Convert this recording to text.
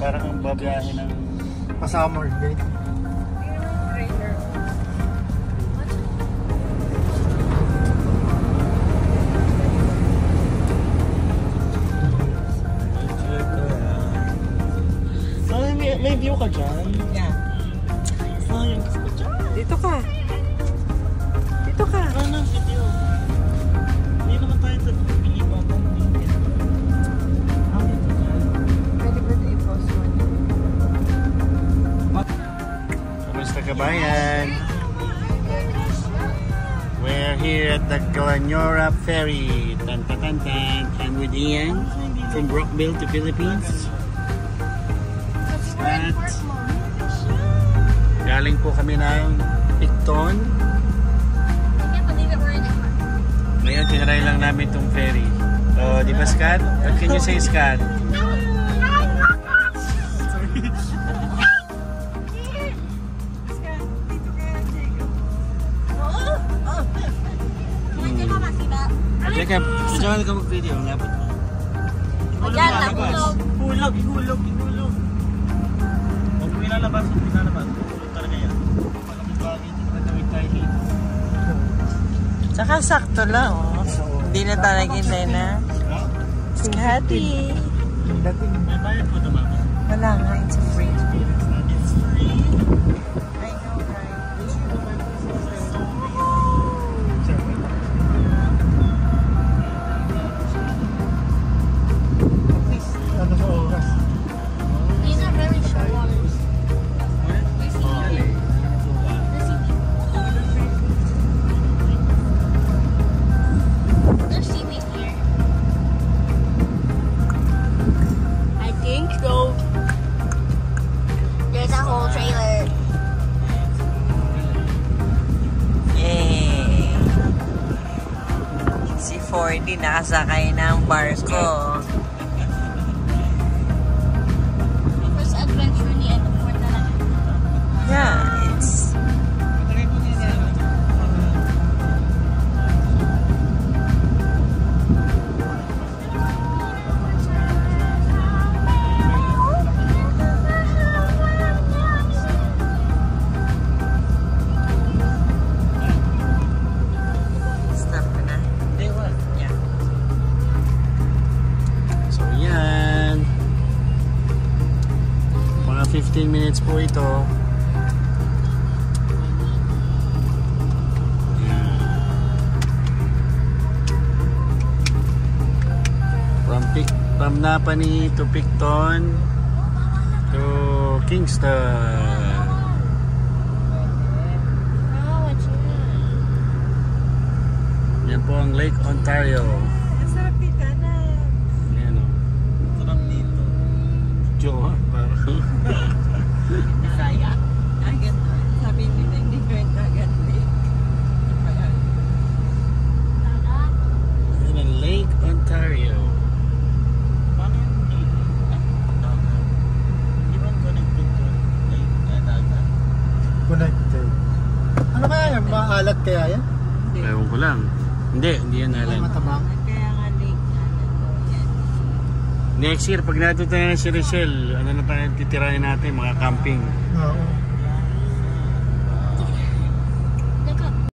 Parang ang babiyahe ng pa-summer gate. May view ka dyan? Yeah. Sayang gusto ko dyan. Dito ka. Dito ka. Ano ang video? Hindi naman tayo sa pilipan. Pwede ba ito i-post mo? Kamusta kabayan? We're here at the Glanyora Ferry. Tan tan tan tan. I'm with Ian from Brockville to Philippines. At galing po kami ng Picton. Ngayon tinaray lang namin itong ferry. So, di ba Scott? What can you say, Scott? Jacob, saan ka mag-video? Lapit mo. Hulog. Huwag mo ilalabas. Hulog talaga yan. Malaking bagay. Talagang tayo. Tsaka sakto lang, oh. Hindi na talaga hintay na. Scotty. May bayad po ito, mama. Wala nga, it's a free. It's free. I know, right? Ano sa oras? These are very short waters. There's seaweed here. I think so. There's a whole trailer. Yay! Si 40 nakasakay ng barko. First adventure ni ano for talaga. Yeah, it's... Stop ka na? Yeah. So yan. Mga 15 minutes po ito. From Napani to Picton to Kingston. Oh, what's that? Yan po ang Lake Ontario. Masarap dito na. Yan o. Sarap dito. Jowa. Parang. Saya. Agad. Sabi nila hindi kwenta agad. Yan ang Lake Ontario. Paano yung Di ba connected to Lake Dagat? Connected. Ano kaya yan? Maalat kaya yan? Ewan ko lang. Hindi yan Ay, alam. matabang. Kaya nga lake na yan. Next year, pag natuto na si Rachel, ano na tayo titirahin natin, mga camping. Oo.